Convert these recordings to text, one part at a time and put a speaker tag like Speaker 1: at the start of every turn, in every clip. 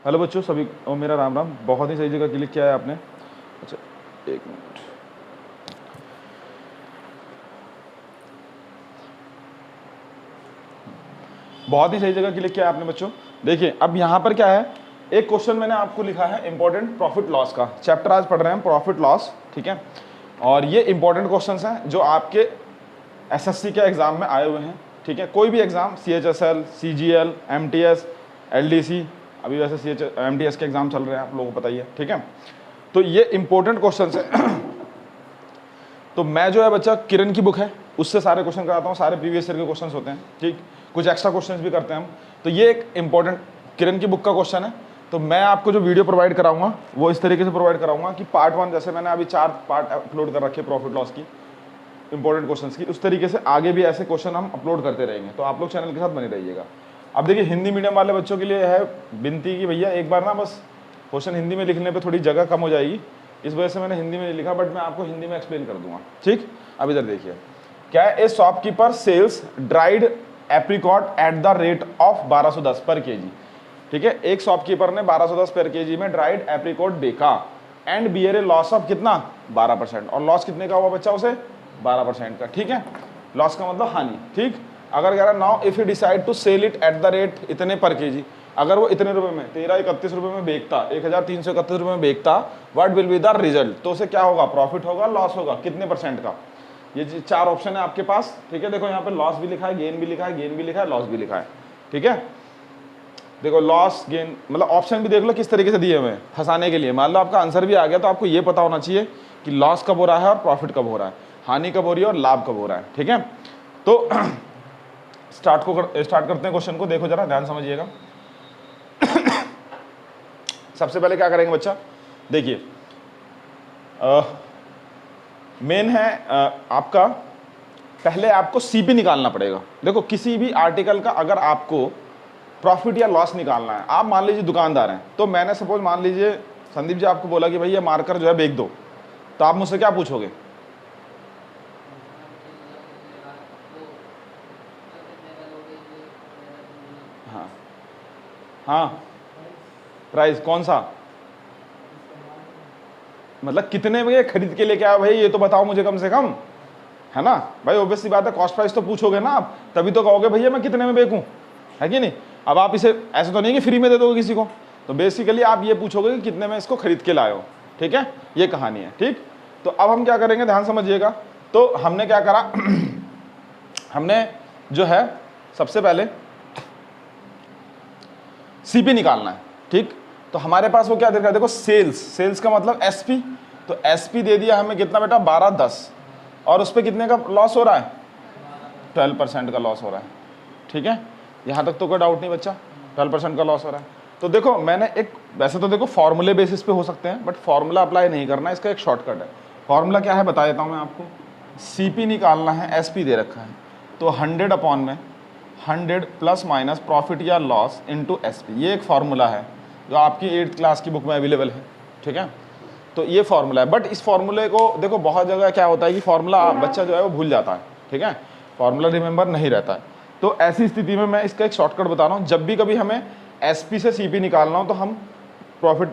Speaker 1: Hello बच्चों सभी को मेरा राम राम। बहुत ही सही जगह क्लिक किया है आपने। अच्छा एक मिनट, बहुत ही सही जगह क्लिक किया है आपने बच्चों। देखिए अब यहाँ पर क्या है, एक क्वेश्चन मैंने आपको लिखा है इंपॉर्टेंट प्रॉफिट लॉस का। चैप्टर आज पढ़ रहे हैं प्रॉफिट लॉस, ठीक है। और ये इंपॉर्टेंट क्वेश्चंस हैं जो आपके एसएससी के एग्जाम में आए हुए हैं, ठीक है। कोई भी exam, CHSL, CGL, MTS, LDC, अभी वैसे MTS के एग्जाम चल रहे हैं, आप लोगों को पता ही है, ठीक है। तो ये इंपॉर्टेंट क्वेश्चन है। तो मैं जो है बच्चा किरण की बुक है उससे सारे क्वेश्चन कराता हूँ, सारे प्रीवियस ईयर के क्वेश्चन होते हैं, ठीक। कुछ एक्स्ट्रा क्वेश्चन भी करते हैं हम। तो ये एक इंपॉर्टेंट किरण की बुक का क्वेश्चन है। तो मैं आपको जो वीडियो प्रोवाइड कराऊंगा वो इस तरीके से प्रोवाइड कराऊंगा कि पार्ट 1, जैसे मैंने अभी 4 पार्ट अपलोड कर रखे प्रॉफिट लॉस की, इंपॉर्टेंट क्वेश्चंस की, उस तरीके से आगे भी ऐसे क्वेश्चन हम अपलोड करते रहेंगे। तो आप लोग चैनल के साथ बने रहिएगा। अब देखिए हिंदी मीडियम वाले बच्चों के लिए है विनती कि भैया एक बार ना बस क्वेश्चन हिंदी में लिखने पे थोड़ी जगह कम हो जाएगी, इस वजह से मैंने हिंदी में नहीं लिखा, बट मैं आपको हिंदी में एक्सप्लेन कर दूंगा, ठीक। अब इधर देखिए क्या है, a shopkeeper sells dried apricot at the rate of 1210 per KG, ठीक है। एक शॉपकीपर ने 1210 पर केजी में ड्राइड एप्रिकॉट बेचा and bear a loss of कितना 12%। और लॉस कितने का हुआ बच्चा उसे 12% का, ठीक है। लॉस का मतलब हानि, ठीक। अगर कह रहा now if you decide to sell it at the rate इतने पर केजी, अगर वो इतने रुपए में 1331 रुपए में बेचता, 1331 रुपए में बेचता, what will be the result, तो उसे क्या होगा, प्रॉफिट होगा, लॉस होगा, कितने परसेंट का। ये 4 ऑप्शन है आपके पास, ठीक है। देखो यहाँ पे लॉस भी लिखा है, गेन भी लिखा है, गेन भी लिखा है, लॉस भी लिखा है, ठीक है। देखो लॉस गेन मतलब ऑप्शन भी देख लो किस तरीके से दिए हुए हैं फंसाने के लिए। मान लो आपका आंसर भी आ गया तो आपको ये पता होना चाहिए कि लॉस कब हो रहा है और प्रॉफिट कब हो रहा है, हानि कब हो रही है और लाभ कब हो रहा है, ठीक है। तो स्टार्ट करते हैं क्वेश्चन को। देखो जरा ध्यान समझिएगा। सबसे पहले क्या करेंगे बच्चा, देखिए मेन है आपका, पहले आपको सीपी निकालना पड़ेगा। देखो किसी भी आर्टिकल का अगर आपको प्रॉफिट या लॉस निकालना है, आप मान लीजिए दुकानदार हैं, तो मैंने सपोज मान लीजिए संदीप जी आपको बोला कि भाई ये मार्कर जो है बेच दो, तो आप मुझसे क्या पूछोगे, हाँ हाँ प्राइस कौन सा, मतलब कितने में खरीद के लेके आया भाई ये तो बताओ मुझे कम से कम, है ना भाई। ऑब्वियस सी बात है, कॉस्ट प्राइस तो पूछोगे ना आप, तभी तो कहोगे भैया मैं कितने में बेचूं, है कि नहीं। अब आप इसे ऐसे तो नहीं कि फ्री में दे दोगे किसी को, तो बेसिकली आप ये पूछोगे कि कितने में इसको खरीद के लाए हो, ठीक है। ये कहानी है, ठीक। तो अब हम क्या करेंगे, ध्यान समझिएगा। तो हमने क्या करा हमने जो है सबसे पहले सीपी निकालना है, ठीक। तो हमारे पास वो क्या दे रखा है, देखो सेल्स का मतलब एसपी, तो एसपी दे दिया हमें कितना बेटा 1210, और उस पर कितने का लॉस हो रहा है 12% का लॉस हो रहा है, ठीक है। यहाँ तक तो कोई डाउट नहीं बच्चा, 12% का लॉस हो रहा है। तो देखो मैंने एक, वैसे तो देखो फॉर्मूले बेसिस पे हो सकते हैं, बट फॉर्मूला अप्लाई नहीं करना, इसका एक शॉर्टकट है। फॉर्मूला क्या है बता देता हूँ मैं आपको। सीपी निकालना है, एसपी दे रखा है, तो 100 अपॉन में 100 प्लस माइनस प्रॉफिट या लॉस इंटू एसपी, ये एक फार्मूला है जो आपकी 8th क्लास की बुक में अवेलेबल है, ठीक है। तो ये फार्मूला है, बट इस फार्मूले को देखो बहुत जगह क्या होता है कि फार्मूला बच्चा जो है वो भूल जाता है, ठीक है, फार्मूला रिमेंबर नहीं रहता है। तो ऐसी स्थिति में मैं इसका एक शॉर्टकट बता रहा हूँ, जब भी कभी हमें एसपी से सीपी निकालना हो तो हम प्रॉफिट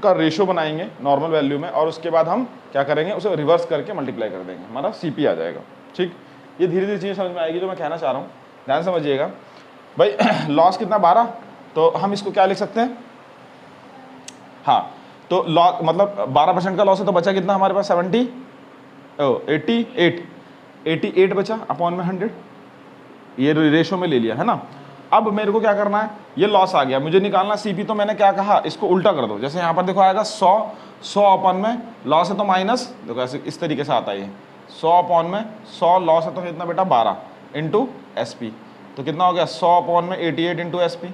Speaker 1: का रेशियो बनाएंगे नॉर्मल वैल्यू में, और उसके बाद हम क्या करेंगे, उसे रिवर्स करके मल्टीप्लाई कर देंगे, हमारा सीपी आ जाएगा, ठीक। ये धीरे धीरे चीज़ें समझ में आएगी जो मैं कहना चाह रहा हूँ, ध्यान समझिएगा भाई। लॉस कितना 12, तो हम इसको क्या लिख सकते हैं, हाँ तो लॉस मतलब 12% का लॉस है, तो बचा कितना हमारे पास 88 बचा अपॉन में 100, ये रेशो में ले लिया है ना। अब मेरे को क्या करना है, ये लॉस आ गया, मुझे निकालना सीपी, तो मैंने क्या कहा, इसको उल्टा कर दो। जैसे यहाँ पर देखो आएगा 100 अपॉन में लॉस है तो माइनस, देखो ऐसे इस तरीके से आता है ये 100 अपॉन में 100 लॉस है तो कितना बेटा 12 इंटू एसपी, तो कितना हो गया 100 अपॉन में 88 इंटू एसपी,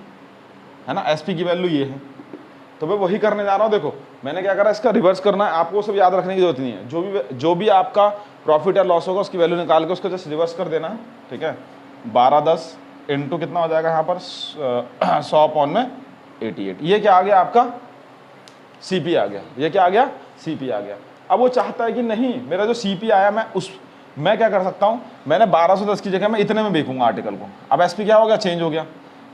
Speaker 1: है ना। एसपी की वैल्यू ये है, तो मैं वही करने जा रहा हूँ। देखो मैंने क्या करा, इसका रिवर्स करना है, आपको सब याद रखने की जरूरत नहीं है। जो भी आपका प्रॉफिट या लॉस होगा उसकी वैल्यू निकाल के उसको जस्ट रिवर्स कर देना है, ठीक है। 1210 इंटू कितना हो जाएगा यहाँ पर 100 अपॉन में 88, ये क्या आ गया आपका सीपी आ गया, ये क्या आ गया सीपी आ गया। अब वो चाहता है कि नहीं मेरा जो सीपी आया मैं क्या कर सकता हूँ, मैंने 1210 की जगह मैं इतने में बेचूंगा आर्टिकल को। अब एसपी क्या हो गया, चेंज हो गया,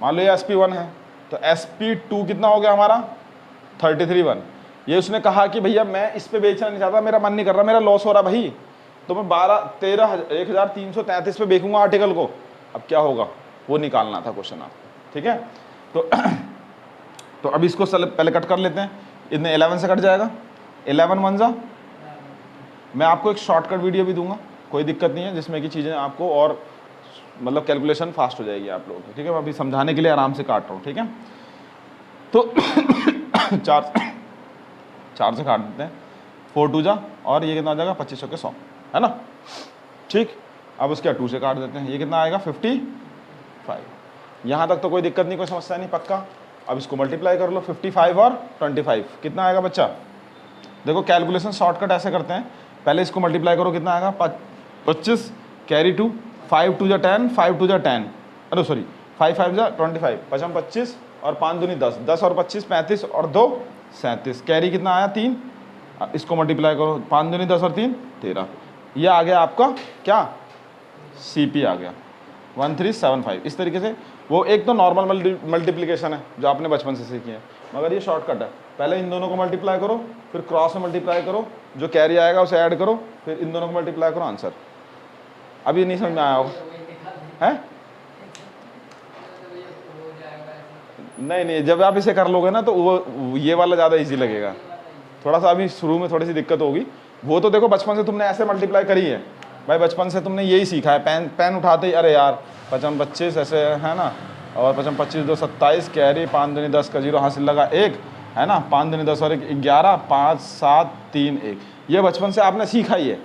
Speaker 1: मान लो ये SP1 है, तो SP2 कितना हो गया हमारा 33.1। ये उसने कहा कि भैया मैं इस पे बेचना नहीं चाहता, मेरा मन नहीं कर रहा, मेरा लॉस हो रहा भाई, तो मैं 13,333 पे बेचूंगा आर्टिकल को। अब क्या होगा वो निकालना था क्वेश्चन आपको, ठीक है। तो अब इसको पहले कट कर लेते हैं, इतने 11 से कट जाएगा, 11 1 जा। मैं आपको एक शॉर्टकट वीडियो भी दूंगा, कोई दिक्कत नहीं है, जिसमें कि चीज़ें आपको और मतलब कैलकुलेशन फास्ट हो जाएगी आप लोगों की, ठीक है। मैं अभी समझाने के लिए आराम से काट रहा हूँ, ठीक है। तो 4 से काट देते हैं, 4 2 जा, और ये कितना हो जाएगा 25 के 100, है ना, ठीक। अब उसके 2 से काट देते हैं, ये कितना आएगा 55। यहाँ तक तो कोई दिक्कत नहीं, कोई समस्या नहीं, पक्का। अब इसको मल्टीप्लाई कर लो, 55 और 25 कितना आएगा बच्चा। देखो कैलकुलेशन शॉर्टकट ऐसे करते हैं, पहले इसको मल्टीप्लाई करो, कितना आएगा 25 कैरी 2, 5 2 जा 10, 5 2 जा 10, अरे सॉरी 5 5 जा 25, 5 25 और 5 दूनी 10, 10 और 25 35 और 2 37, कैरी कितना आया 3, इसको मल्टीप्लाई करो, 5 दूनी 10 और 3 13, ये आ गया आपका क्या CP आ गया 1375। इस तरीके से वो एक तो नॉर्मल मल्टीप्लिकेशन है जो आपने बचपन से सीखी है, मगर ये शॉर्टकट है, पहले इन दोनों को मल्टीप्लाई करो, फिर क्रॉस में मल्टीप्लाई करो, जो कैरी आएगा उसे ऐड करो, फिर इन दोनों को मल्टीप्लाई करो, आंसर। अब ये नहीं समझ में आया होगा है? नहीं, जब आप इसे कर लोगे ना तो वो ये वाला ज़्यादा इजी लगेगा, थोड़ा सा अभी शुरू में थोड़ी सी दिक्कत होगी। वो तो देखो बचपन से तुमने ऐसे मल्टीप्लाई करी है भाई, बचपन से तुमने यही सीखा है, पेन उठाते ही अरे यार 5 25 ऐसे है ना, और 5 25 2 27 कैरी 5 दूनी 10 का 0 हासिल लगा 1, है ना, 5 दूनी 10 और 1 11, 5 7 3 1, ये बचपन से आपने सीखा ही है,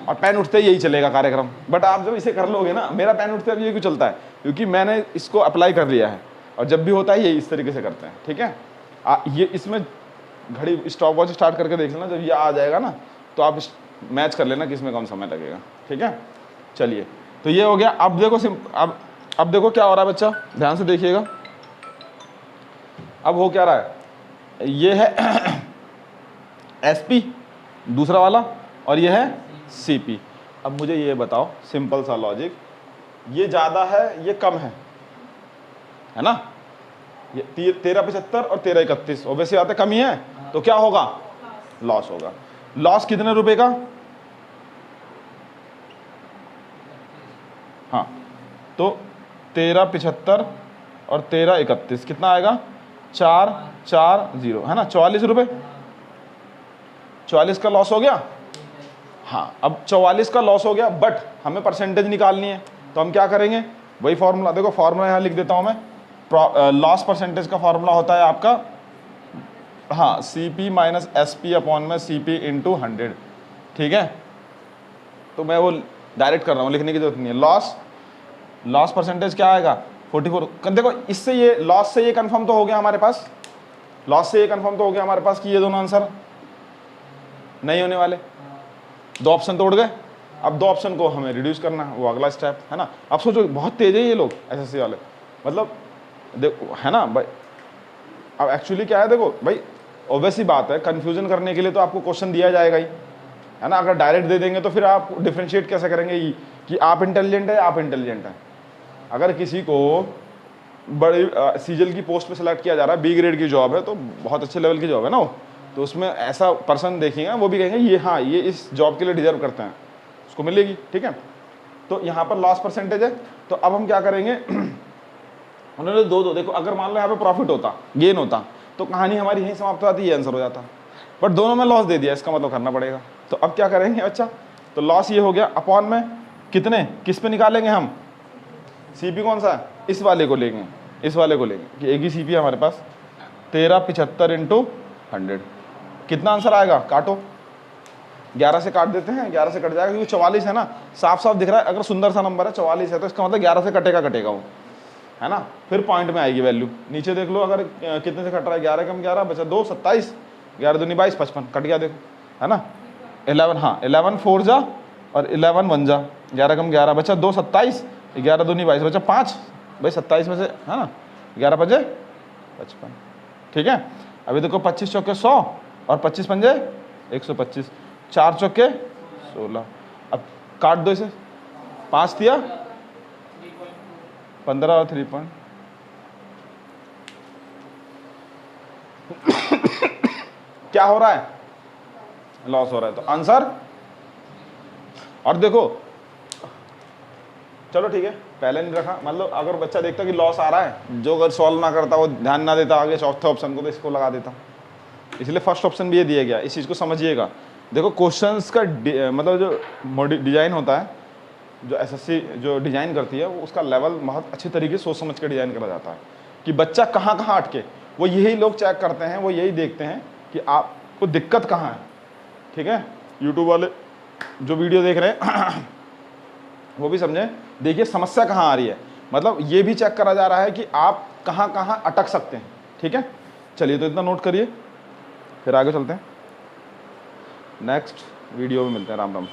Speaker 1: और पेन उठते ही यही चलेगा कार्यक्रम। बट आप जब इसे कर लोगे ना, मेरा पेन उठते अब ये क्यों चलता है, क्योंकि मैंने इसको अप्लाई कर लिया है, और जब भी होता है ये इस तरीके से करते हैं, ठीक है। ये इसमें घड़ी स्टॉप वॉच स्टार्ट करके देख लेना, जब ये आ जाएगा ना तो आप मैच कर लेना किसमें कम समय लगेगा, ठीक है। चलिए, तो ये हो गया। अब देखो अब देखो क्या हो रहा है बच्चा, ध्यान से देखिएगा। अब हो क्या रहा है, ये है SP दूसरा वाला, और ये है CP। अब मुझे ये बताओ, सिंपल सा लॉजिक, ये ज़्यादा है ये कम है ना, ये 1375 और 1331 ओबेसी आते कम ही है, तो क्या होगा लॉस होगा। लॉस कितने रुपए का, हाँ, तो 1375 और 1331 कितना आएगा 440, है ना, 44 रुपए, 44 का लॉस हो गया। हाँ, अब 44 का लॉस हो गया, बट हमें परसेंटेज निकालनी है, तो हम क्या करेंगे, वही फॉर्मूला, देखो फॉर्मूला यहाँ लिख देता हूँ मैं, लॉस परसेंटेज का फॉर्मूला होता है आपका, हाँ, CP माइनस SP अपॉन में CP इंटू 100, ठीक है। तो मैं वो डायरेक्ट कर रहा हूँ, लिखने की जरूरत नहीं है। लॉस परसेंटेज क्या आएगा 44। देखो इससे ये लॉस से ये कंफर्म तो हो गया हमारे पास, लॉस से ये कंफर्म तो हो गया हमारे पास कि ये दोनों आंसर नहीं होने वाले, 2 ऑप्शन तोड़ गए। अब 2 ऑप्शन को हमें रिड्यूस करना है, वो अगला स्टेप है ना। अब सोचो बहुत तेज है ये लोग SSC वाले, मतलब देखो है ना भाई। अब एक्चुअली क्या है, देखो भाई ऑब्वियस ही बात है, कंफ्यूजन करने के लिए तो आपको क्वेश्चन दिया जाएगा ही, है ना। अगर डायरेक्ट दे देंगे तो फिर आप डिफ्रेंशिएट कैसे करेंगे कि आप इंटेलिजेंट है आप इंटेलिजेंट है। अगर किसी को बड़ी सीजल की पोस्ट पे सेलेक्ट किया जा रहा है, B ग्रेड की जॉब है, तो बहुत अच्छे लेवल की जॉब है ना वो, तो उसमें ऐसा पर्सन देखेंगे, वो भी कहेंगे ये हाँ ये इस जॉब के लिए डिजर्व करते हैं, उसको मिलेगी, ठीक है। तो यहाँ पर लॉस परसेंटेज है, तो अब हम क्या करेंगे उन्होंने दो देखो, अगर मान लो यहाँ पे प्रॉफिट होता, गेन होता, तो कहानी हमारी यहीं समाप्त हो जाती, ये आंसर हो जाता, बट दोनों में लॉस दे दिया, इसका मतलब करना पड़ेगा। तो अब क्या करेंगे बच्चा, तो लॉस ये हो गया, अपॉन में कितने, किस पे निकालेंगे हम, CP कौन सा है, इस वाले को लेंगे, इस वाले को लेंगे कि एक ही CP है हमारे पास, 1375 इंटू 100, कितना आंसर आएगा, काटो, 11 से काट देते हैं, 11 से कट जाएगा, क्योंकि 44 है ना, साफ साफ दिख रहा है, अगर सुंदर सा नंबर है 44 है, तो इसका मतलब 11 से कटेगा वो, है ना। फिर पॉइंट में आएगी वैल्यू, नीचे देख लो अगर कितने से कट रहा है, 11 कम 11 बचा 2 27, 11 दूनी 22 55, कट गया देखो, है ना। 11, हाँ 11 4 जा और 11 1 जा, 11 कम 11 बचा 2 27, 11 दूनी 22 बचा 5, भाई 27 में से, है ना, 11 5 55, ठीक है। अभी देखो 25 चौके 100 और 25 पंजे 125, 4 चौके 16, अब काट दो इसे, 5 दिया 15 और 3 पॉइंट क्या हो रहा है, लॉस हो रहा है। तो आंसर, और देखो चलो ठीक है पहले नहीं रखा, मतलब अगर बच्चा देखता कि लॉस आ रहा है, जो अगर सॉल्व ना करता वो ध्यान ना देता आगे चौथे ऑप्शन को, तो इसको लगा देता। इसलिए फर्स्ट ऑप्शन भी ये दिया गया, इस चीज़ को समझिएगा। देखो क्वेश्चंस का मतलब जो डिजाइन होता है, जो एसएससी जो डिजाइन करती है, वो उसका लेवल बहुत अच्छी तरीके से सोच समझ के डिजाइन करा जाता है कि बच्चा कहाँ कहाँ अटके। वो यही लोग चेक करते हैं, वो यही देखते हैं कि आपको दिक्कत कहाँ है। ठीक है, यूट्यूब वाले जो वीडियो देख रहे हैं वो भी समझें, देखिए समस्या कहाँ आ रही है, मतलब ये भी चेक करा जा रहा है कि आप कहाँ कहाँ अटक सकते हैं। ठीक है, चलिए तो इतना नोट करिए, फिर आगे चलते हैं, नेक्स्ट वीडियो में मिलते हैं। राम राम।